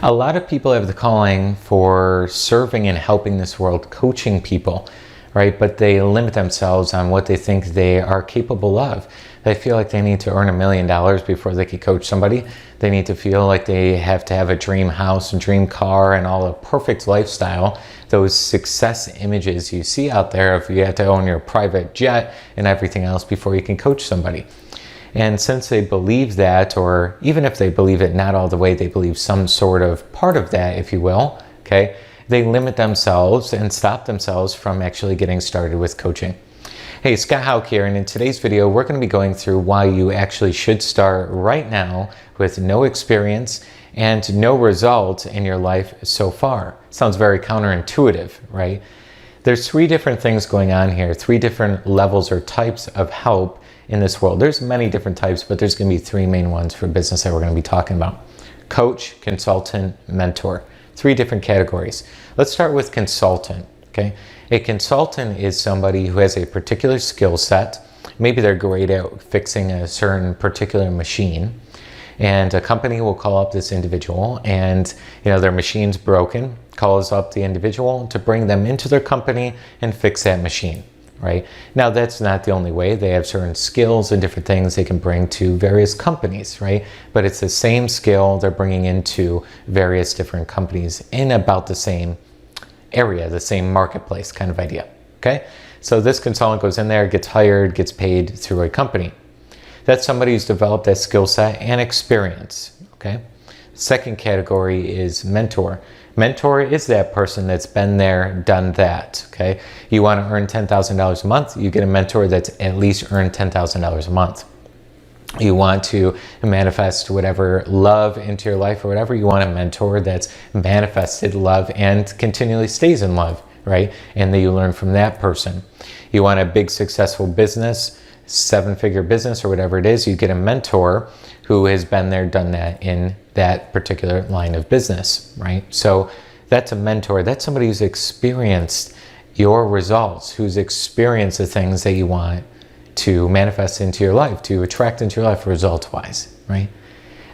A lot of people have the calling for serving and helping this world, coaching people, right? But they limit themselves on what they think they are capable of. They feel like they need to earn $1 million before they can coach somebody. They need to feel like they have to have a dream house and dream car and all a perfect lifestyle. Those success images you see out there of you have to own your private jet and everything else before you can coach somebody. And since they believe that, or even if they believe it not all the way, they believe some sort of part of that, if you will, okay, they limit themselves and stop themselves from actually getting started with coaching. Hey, Scott Haug here, and in today's video, we're going to be going through why you actually should start right now with no experience and no result in your life so far. Sounds very counterintuitive, right? There's three different things going on here, three different levels or types of help in this world. There's many different types, but there's going to be three main ones for business that we're going to be talking about. Coach, consultant, mentor. Three different categories. Let's start with consultant, okay? A consultant is somebody who has a particular skill set. Maybe they're great at fixing a certain particular machine. And a company will call up this individual and, their machine's broken, calls up the individual to bring them into their company and fix that machine. Right? Now, that's not the only way. They have certain skills and different things they can bring to various companies, right? But it's the same skill they're bringing into various different companies in about the same area, the same marketplace kind of idea, okay? So this consultant goes in there, gets hired, gets paid through a company. That's somebody who's developed that skill set and experience, okay? Second category is mentor. Mentor is that person that's been there, done that, okay? You want to earn $10,000 a month, you get a mentor that's at least earned $10,000 a month. You want to manifest whatever love into your life or whatever, you want a mentor that's manifested love and continually stays in love, right? And then you learn from that person. You want a big successful business, 7-figure business or whatever it is, you get a mentor who has been there, done that in that particular line of business, right? So that's a mentor. That's somebody who's experienced your results, who's experienced the things that you want to manifest into your life, to attract into your life result-wise, right?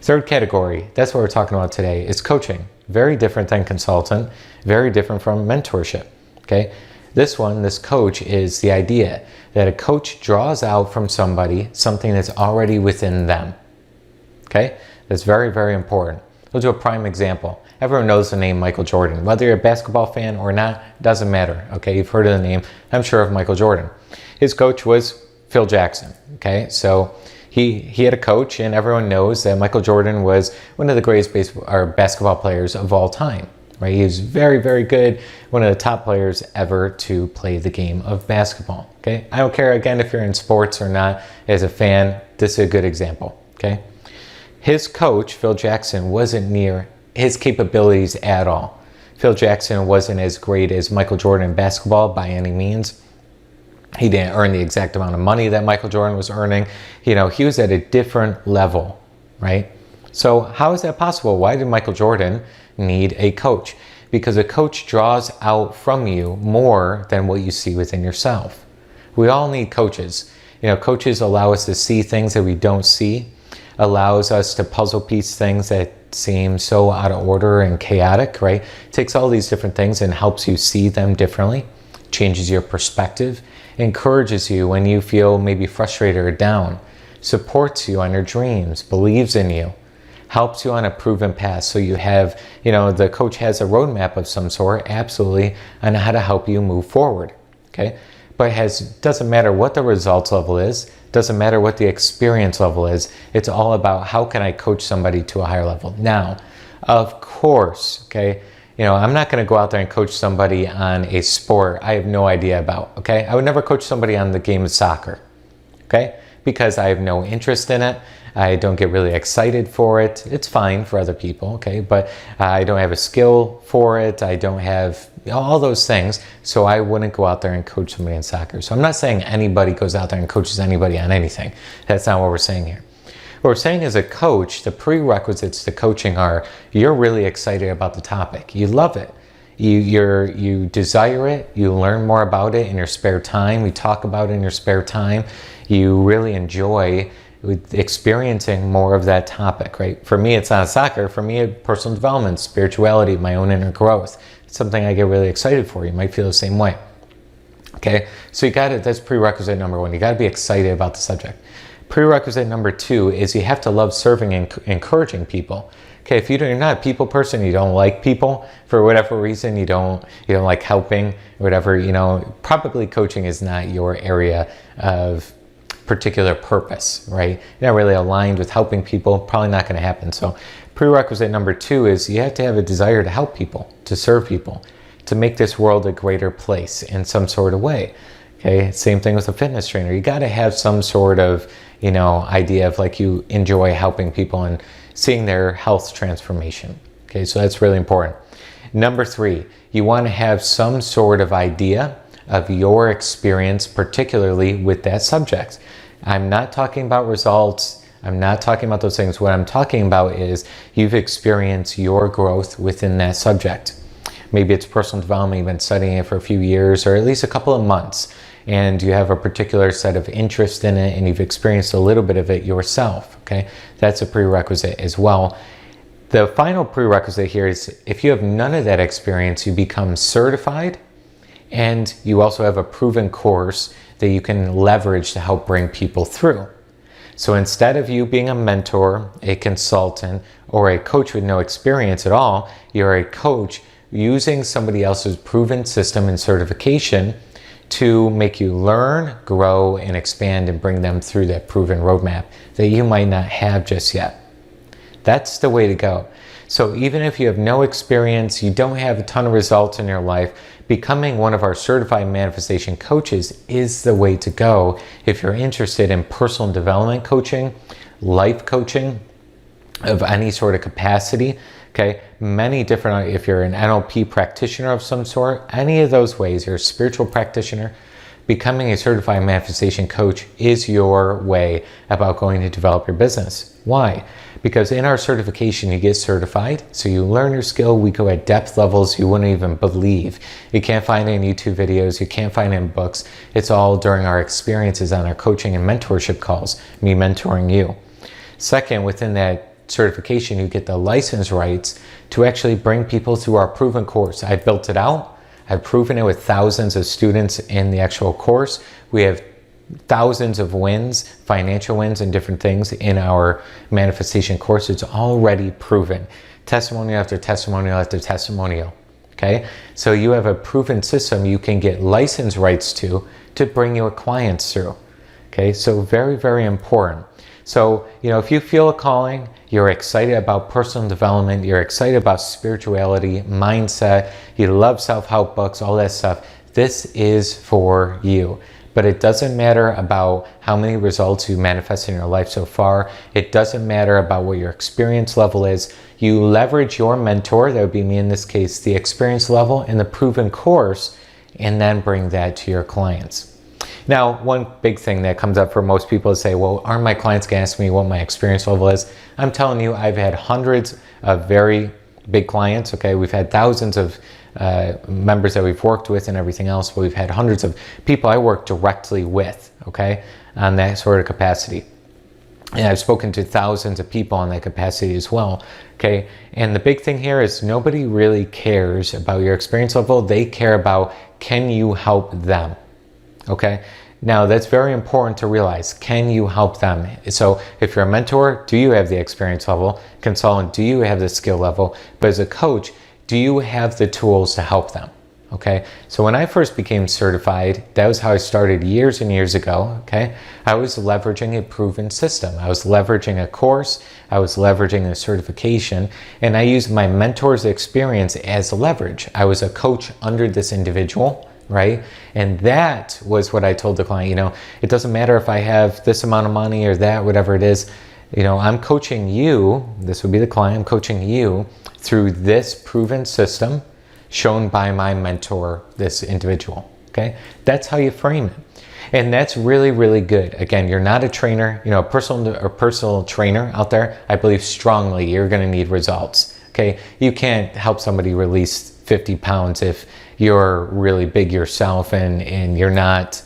Third category, that's what we're talking about today, is coaching. Very different than consultant, very different from mentorship, okay? This coach is the idea that a coach draws out from somebody something that's already within them. Okay, that's very, very important. We'll do a prime example. Everyone knows the name Michael Jordan. Whether you're a basketball fan or not, doesn't matter. Okay, you've heard of the name, I'm sure, of Michael Jordan. His coach was Phil Jackson. Okay, so he had a coach, and everyone knows that Michael Jordan was one of the greatest basketball players of all time. Right, he was very, very good, one of the top players ever to play the game of basketball. Okay, I don't care again if you're in sports or not. As a fan, this is a good example. Okay. His coach, Phil Jackson, wasn't near his capabilities at all. Phil Jackson wasn't as great as Michael Jordan in basketball by any means. He didn't earn the exact amount of money that Michael Jordan was earning. He was at a different level, right? So how is that possible? Why did Michael Jordan need a coach? Because a coach draws out from you more than what you see within yourself. We all need coaches. Coaches allow us to see things that we don't see, allows us to puzzle piece things that seem so out of order and chaotic, right? Takes all these different things and helps you see them differently, changes your perspective, encourages you when you feel maybe frustrated or down, supports you on your dreams, believes in you, helps you on a proven path. So you have, the coach has a roadmap of some sort, absolutely, on how to help you move forward, okay? But doesn't matter what the results level is, doesn't matter what the experience level is, it's all about how can I coach somebody to a higher level. Now, of course, okay, I'm not gonna go out there and coach somebody on a sport I have no idea about, okay? I would never coach somebody on the game of soccer, okay? Because I have no interest in it. I don't get really excited for it. It's fine for other people, okay? But I don't have a skill for it. I don't have all those things. So I wouldn't go out there and coach somebody in soccer. So I'm not saying anybody goes out there and coaches anybody on anything. That's not what we're saying here. What we're saying as a coach, the prerequisites to coaching are you're really excited about the topic. You love it. You desire it. You learn more about it in your spare time. You talk about it in your spare time. You really enjoy experiencing more of that topic, right? For me, it's not soccer. For me, it's personal development, spirituality, my own inner growth. It's something I get really excited for. You might feel the same way. Okay, so that's prerequisite number 1. You got to be excited about the subject. Prerequisite number 2 is you have to love serving and encouraging people. Okay, if you're not a people person, you don't like people for whatever reason, you don't like helping, whatever, probably coaching is not your area of particular purpose, right? You're not really aligned with helping people, probably not going to happen. So prerequisite number 2 is you have to have a desire to help people, to serve people, to make this world a greater place in some sort of way. Okay, same thing with a fitness trainer. You got to have some sort of, idea of like you enjoy helping people and seeing their health transformation. Okay, so that's really important. Number 3, you want to have some sort of idea of your experience, particularly with that subject. I'm not talking about results. I'm not talking about those things. What I'm talking about is you've experienced your growth within that subject. Maybe it's personal development, you've been studying it for a few years or at least a couple of months, and you have a particular set of interest in it and you've experienced a little bit of it yourself, okay? That's a prerequisite as well. The final prerequisite here is if you have none of that experience, you become certified, and you also have a proven course that you can leverage to help bring people through. So instead of you being a mentor, a consultant, or a coach with no experience at all, you're a coach using somebody else's proven system and certification to make you learn, grow, and expand and bring them through that proven roadmap that you might not have just yet. That's the way to go. So even if you have no experience, you don't have a ton of results in your life, becoming one of our certified manifestation coaches is the way to go if you're interested in personal development coaching, life coaching of any sort of capacity. Okay, many different, if you're an NLP practitioner of some sort, any of those ways, you're a spiritual practitioner, becoming a certified manifestation coach is your way about going to develop your business. Why? Because in our certification, you get certified, so you learn your skill. We go at depth levels you wouldn't even believe. You can't find it in YouTube videos, you can't find it in books. It's all during our experiences on our coaching and mentorship calls, me mentoring you. Second, within that certification, you get the license rights to actually bring people through our proven course. I built it out. I've proven it with thousands of students in the actual course. We have thousands of wins, financial wins, and different things in our manifestation course. It's already proven. Testimonial after testimonial after testimonial. Okay? So you have a proven system you can get license rights to bring your clients through. Okay? So very, very important. So, if you feel a calling, you're excited about personal development, you're excited about spirituality, mindset, you love self-help books, all that stuff, this is for you. But it doesn't matter about how many results you manifest in your life so far. It doesn't matter about what your experience level is. You leverage your mentor, that would be me in this case, the experience level and the proven course, and then bring that to your clients. Now, one big thing that comes up for most people is say, well, aren't my clients going to ask me what my experience level is? I'm telling you, I've had hundreds of very big clients, okay? We've had thousands of members that we've worked with and everything else, but we've had hundreds of people I work directly with, okay, on that sort of capacity. And I've spoken to thousands of people on that capacity as well, okay? And the big thing here is nobody really cares about your experience level. They care about, can you help them? Okay, now that's very important to realize. Can you help them? So if you're a mentor, do you have the experience level? Consultant, do you have the skill level? But as a coach, do you have the tools to help them? Okay, so when I first became certified, that was how I started years and years ago. Okay, I was leveraging a proven system. I was leveraging a course, I was leveraging a certification, and I used my mentor's experience as leverage. I was a coach under this individual, right? And that was what I told the client, it doesn't matter if I have this amount of money or that, whatever it is, I'm coaching you, this would be the client, I'm coaching you through this proven system shown by my mentor, this individual, okay? That's how you frame it. And that's really, really good. Again, you're not a trainer, a personal trainer out there. I believe strongly you're going to need results, okay? You can't help somebody release 50 pounds if you're really big yourself and you're not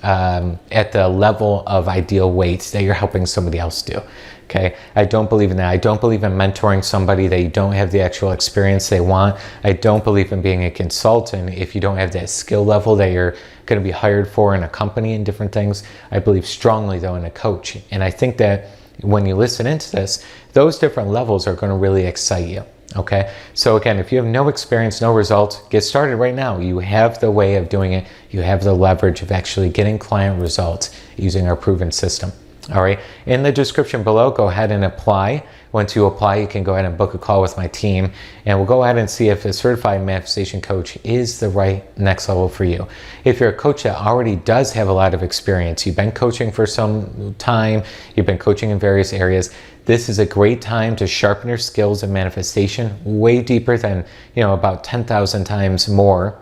at the level of ideal weight that you're helping somebody else do. Okay, I don't believe in that. I don't believe in mentoring somebody that you don't have the actual experience they want. I don't believe in being a consultant if you don't have that skill level that you're going to be hired for in a company and different things. I believe strongly though in a coach. And I think that when you listen into this, those different levels are going to really excite you. Okay, so again, if you have no experience, no results, get started right now. You have the way of doing it. You have the leverage of actually getting client results using our proven system. All right, in the description below, go ahead and apply. Once you apply, you can go ahead and book a call with my team, and we'll go ahead and see if a certified manifestation coach is the right next level for you. If you're a coach that already does have a lot of experience, you've been coaching for some time, you've been coaching in various areas, this is a great time to sharpen your skills in manifestation way deeper than, about 10,000 times more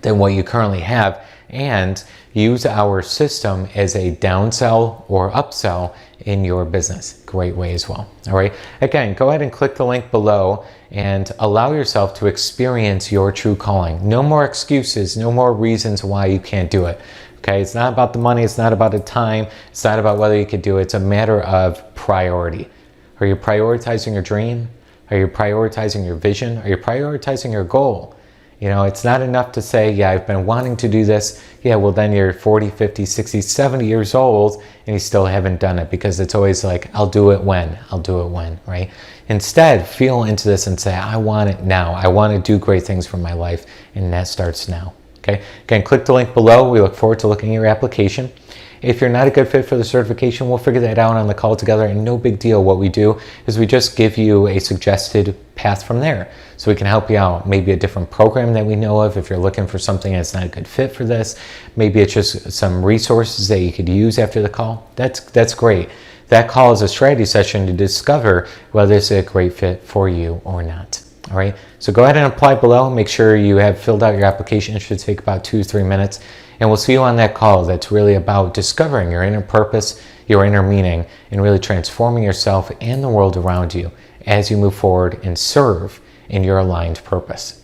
than what you currently have, and use our system as a downsell or upsell in your business. Great way as well. All right. Again, go ahead and click the link below and allow yourself to experience your true calling. No more excuses, no more reasons why you can't do it. Okay. It's not about the money. It's not about the time. It's not about whether you could do it. It's a matter of priority. Are you prioritizing your dream? Are you prioritizing your vision? Are you prioritizing your goal? It's not enough to say, yeah, I've been wanting to do this. Yeah, well, then you're 40, 50, 60, 70 years old and you still haven't done it, because it's always like, I'll do it when, right? Instead, feel into this and say, I want it now. I want to do great things for my life, and that starts now. Okay. Again, click the link below. We look forward to looking at your application. If you're not a good fit for the certification, we'll figure that out on the call together, and no big deal. What we do is we just give you a suggested path from there, so we can help you out. Maybe a different program that we know of if you're looking for something that's not a good fit for this. Maybe it's just some resources that you could use after the call. That's great. That call is a strategy session to discover whether it's a great fit for you or not. All right, so go ahead and apply below. Make sure you have filled out your application. It should take about 2 to 3 minutes. And we'll see you on that call that's really about discovering your inner purpose, your inner meaning, and really transforming yourself and the world around you as you move forward and serve in your aligned purpose.